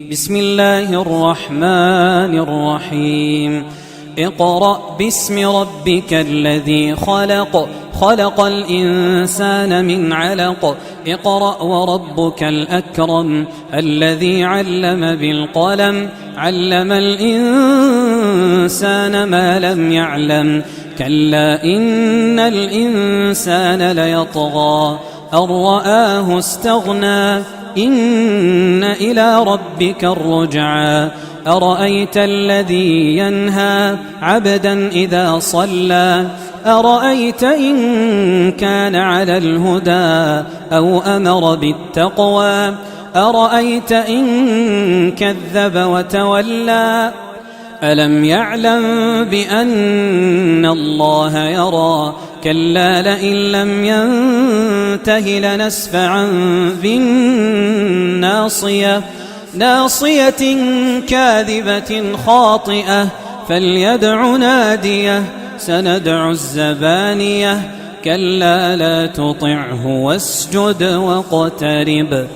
بسم الله الرحمن الرحيم. اقرأ باسم ربك الذي خلق، خلق الإنسان من علق. اقرأ وربك الأكرم الذي علم بالقلم، علم الإنسان ما لم يعلم. كلا إن الإنسان ليطغى أن رآه استغنى، إن إلى ربك الرجعى. أرأيت الذي ينهى عبدا إذا صلى، أرأيت إن كان على الهدى أو أمر بالتقوى، أرأيت إن كذب وتولى. ألم يعلم بأن الله يرى، كلا لئن لم ينته لنسفعا بالناصية، ناصية كاذبة خاطئة، فليدع ناديه سندع الزبانية. كلا لا تطعه واسجد واقترب.